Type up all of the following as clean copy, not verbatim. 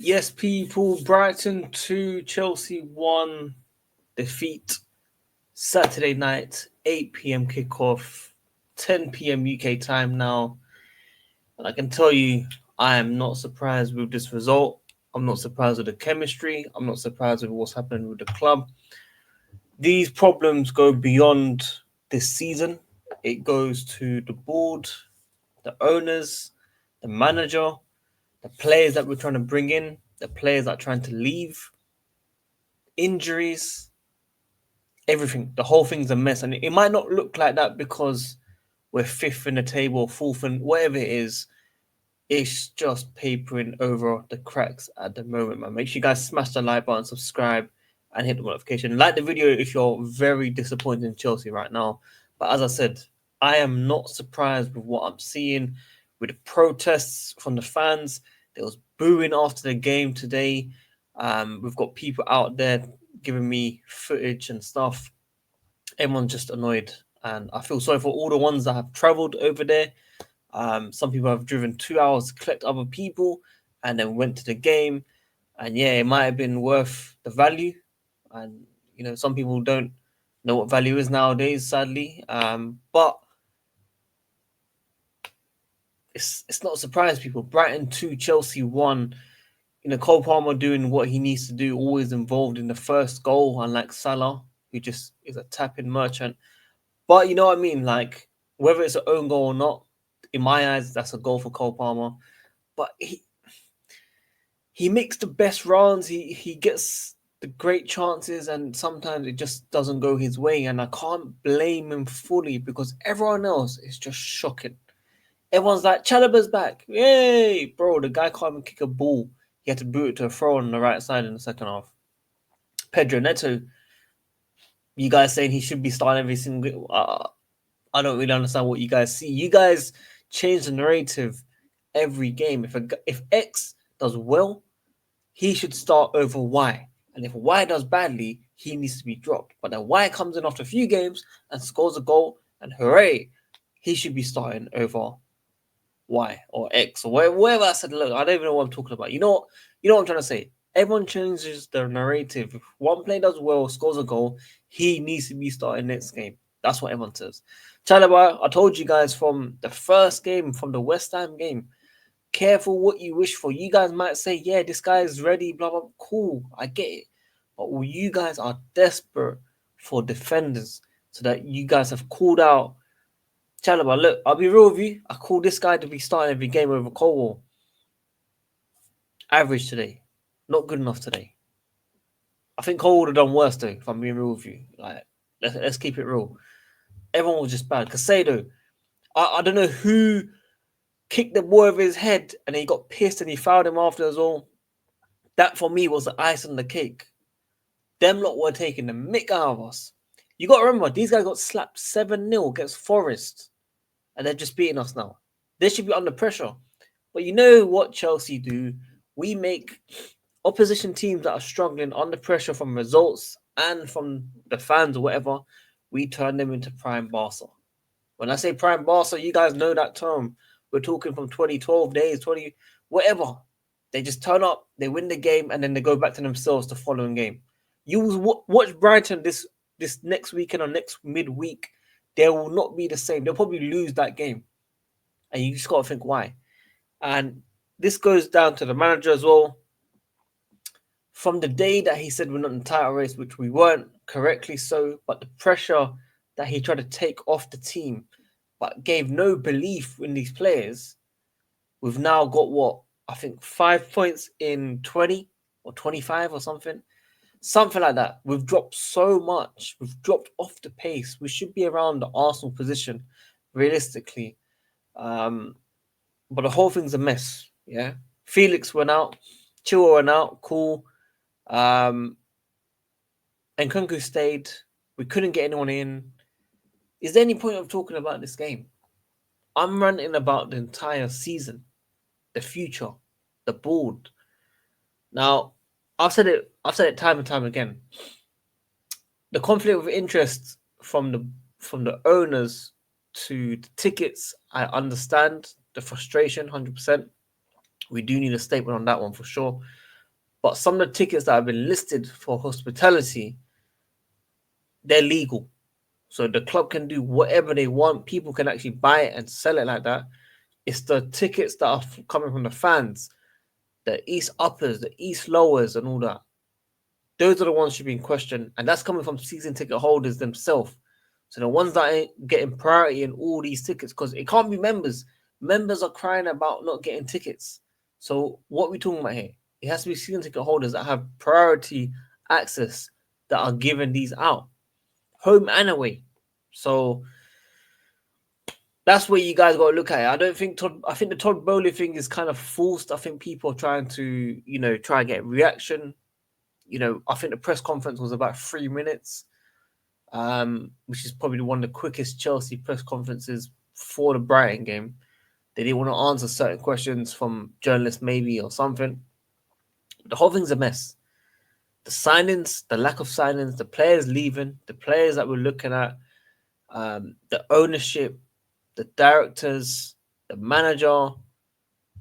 Yes, people. Brighton 2, Chelsea 1. Defeat Saturday night, 8 p.m. kickoff, 10 p.m. UK time now. And I can tell you, I am not surprised with this result. I'm not surprised with the chemistry. I'm not surprised with what's happening with the club. These problems go beyond this season. It goes to the board, the owners, the manager, the players that we're trying to bring in, the players that are trying to leave, injuries, everything. The whole thing's a mess. And it might not look like that because we're fifth in the table, fourth, and whatever it is. It's just papering over the cracks at the moment, man. Make sure you guys smash the like button, subscribe, and hit the notification. Like the video if you're very disappointed in Chelsea right now. But as I said, I am not surprised with what I'm seeing with the protests from the fans. There was booing after the game today. We've got people out there giving me footage and stuff. Everyone's just annoyed, and I feel sorry for all the ones that have travelled over there. Some people have driven 2 hours to collect other people and then went to the game. And yeah, it might have been worth the value. And, some people don't know what value is nowadays, sadly. But it's not a surprise, people. Brighton 2, Chelsea 1. Cole Palmer doing what he needs to do, always involved in the first goal, unlike Salah, who just is a tapping merchant. But you know what I mean? Like, whether it's an own goal or not, in my eyes, that's a goal for Cole Palmer. But he makes the best runs. He gets the great chances, and sometimes it just doesn't go his way. And I can't blame him fully because everyone else is just shocking. Everyone's like, Chalobah's back. Yay! Bro, the guy can't even kick a ball. He had to boot it to a throw on the right side in the second half. Pedro Neto, you guys saying he should be starting every single... I don't really understand what you guys see. You guys change the narrative every game. If X does well, he should start over Y. And if Y does badly, he needs to be dropped. But then Y comes in after a few games and scores a goal, and hooray, he should be starting over Y or X or whatever I said. Look, I don't even know what I'm talking about. You know what I'm trying to say? Everyone changes their narrative. If one player does well, scores a goal, he needs to be starting next game. That's what everyone says. Chalobah, I told you guys from the first game, from the West Ham game, careful what you wish for. You guys might say, yeah, this guy is ready, blah, blah, cool, I get it. But you guys are desperate for defenders so that you guys have called out Chalobah. Look, I'll be real with you. I call this guy to be starting every game over Colwell. Average today. Not good enough today. I think Cole would have done worse though, if I'm being real with you. Like, let's keep it real. Everyone was just bad. Casado, I don't know who kicked the ball over his head and he got pissed and he fouled him after as well. That for me was the ice on the cake. Them lot were taking the mick out of us. You got to remember, these guys got slapped 7-0 against Forest and they're just beating us now. They should be under pressure. But you know what Chelsea do? We make opposition teams that are struggling under pressure from results and from the fans or whatever, we turn them into prime Barca. When I say prime Barca, you guys know that term. We're talking from 2012 days, 20, whatever. They just turn up, they win the game, and then they go back to themselves the following game. You watch Brighton this next weekend or next midweek. They will not be the same. They'll probably lose that game. And you just got to think why. And this goes down to the manager as well. From the day that he said we're not in the title race, which we weren't, correctly so, but the pressure that he tried to take off the team, but gave no belief in these players, we've now got what? I think 5 points in 20 or 25 or something. Something like that. We've dropped so much. We've dropped off the pace. We should be around the Arsenal position, realistically. But the whole thing's a mess. Yeah. Felix went out. Chilwell went out. Cool. And Nkunku stayed. We couldn't get anyone in. Is there any point of talking about this game? I'm ranting about the entire season, the future, the board. Now, I've said it time and time again. The conflict of interest from the owners to the tickets, I understand the frustration 100%. We do need a statement on that one for sure. But some of the tickets that have been listed for hospitality, they're legal. So the club can do whatever they want. People can actually buy it and sell it like that. It's the tickets that are coming from the fans, the East uppers, the East lowers, and all that. Those are the ones should be in question, and that's coming from season ticket holders themselves. So the ones that ain't getting priority in all these tickets, because it can't be members. Members are crying about not getting tickets. So what are we talking about here? It has to be season ticket holders that have priority access that are giving these out, home and away. So that's where you guys got to look at it. I don't think I think the Todd Bowley thing is kind of forced. I think people are trying to, try and get reaction. I think the press conference was about 3 minutes, which is probably one of the quickest Chelsea press conferences for the Brighton game. They didn't want to answer certain questions from journalists, maybe, or something. The whole thing's a mess. The signings, the lack of signings, the players leaving, the players that we're looking at, the ownership, the directors, the manager,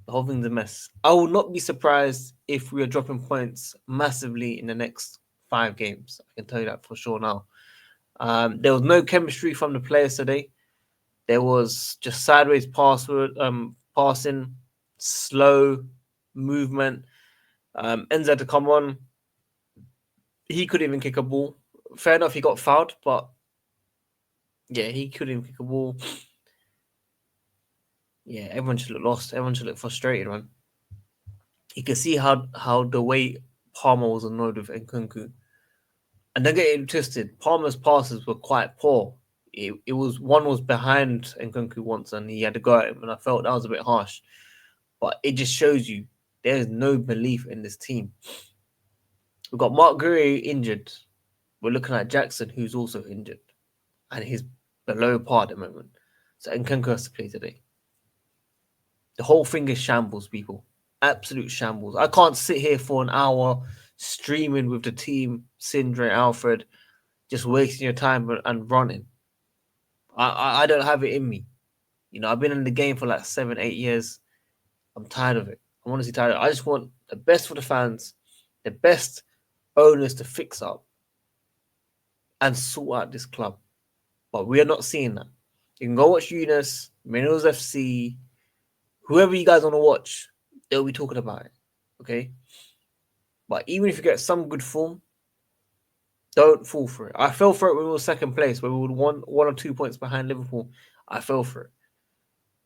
the whole thing's a mess. I will not be surprised if we are dropping points massively in the next 5 games. I can tell you that for sure now. There was no chemistry from the players today. There was just sideways passing, slow movement. Enzo to come on. He couldn't even kick a ball. Fair enough, he got fouled, but yeah, he couldn't even kick a ball. Yeah, everyone should look lost. Everyone should look frustrated, man. You can see how the way Palmer was annoyed with Nkunku. And don't get it twisted, Palmer's passes were quite poor. It was one was behind Nkunku once and he had to go at him, and I felt that was a bit harsh. But it just shows you there's no belief in this team. We've got Mark Gurry injured. We're looking at Jackson, who's also injured. And he's below par at the moment. So Nkunku has to play today. The whole thing is shambles, people. Absolute shambles. I can't sit here for an hour streaming with the team, Sindre, Alfred, just wasting your time and running. I don't have it in me. I've been in the game for like 7, 8 years. I'm tired of it. I'm honestly tired. I just want the best for the fans, the best owners to fix up and sort out this club. But we are not seeing that. You can go watch Eunice, Minerals FC, whoever you guys want to watch, they'll be talking about it. Okay? But even if you get some good form, don't fall for it. I fell for it when we were second place, where we would one or 2 points behind Liverpool. I fell for it.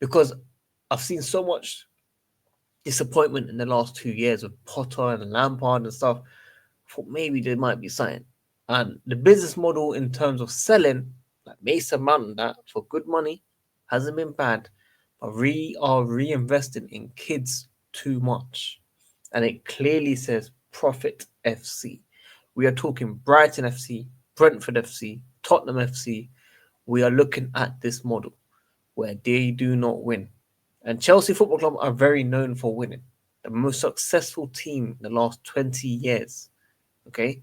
Because I've seen so much disappointment in the last 2 years with Potter and Lampard and stuff. I thought maybe there might be something. And the business model in terms of selling, like Mason Mount and that, for good money, hasn't been bad. But we are reinvesting in kids too much. And it clearly says Profit FC. We are talking Brighton FC, Brentford FC, Tottenham FC. We are looking at this model where they do not win. And Chelsea Football Club are very known for winning. The most successful team in the last 20 years. Okay?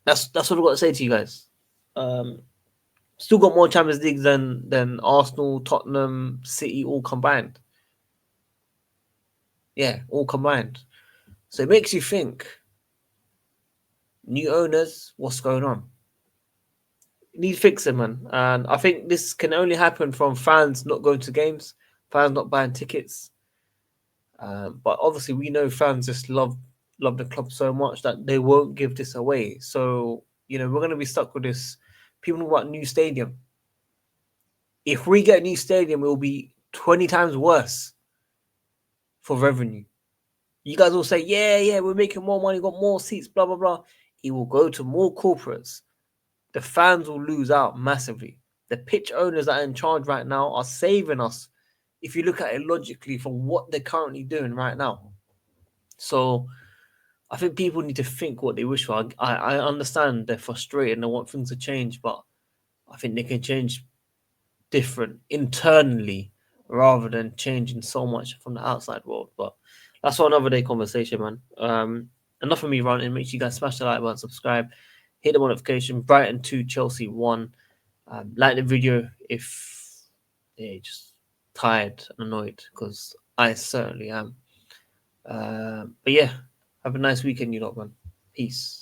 That's what I've got to say to you guys. Still got more Champions Leagues than Arsenal, Tottenham, City all combined. Yeah, all combined. So it makes you think, new owners, what's going on? Need fixing, man. And I think this can only happen from fans not going to games, fans not buying tickets. But obviously, we know fans just love the club so much that they won't give this away. So, we're going to be stuck with this. People know about new stadium. If we get a new stadium, it will be 20 times worse for revenue. You guys will say, yeah, we're making more money, got more seats, blah, blah, blah. It will go to more corporates. The fans will lose out massively. The pitch owners that are in charge right now are saving us, if you look at it logically, from what they're currently doing right now. So I think people need to think what they wish for. I understand they're frustrated and they want things to change, but I think they can change different internally rather than changing so much from the outside world. But that's for another day conversation, man. Enough of me ranting. Make sure you guys smash the like button, subscribe, hit the notification. Brighton 2, Chelsea 1. Like the video if you're just tired and annoyed, because I certainly am. But yeah, have a nice weekend, you lot, man. Peace.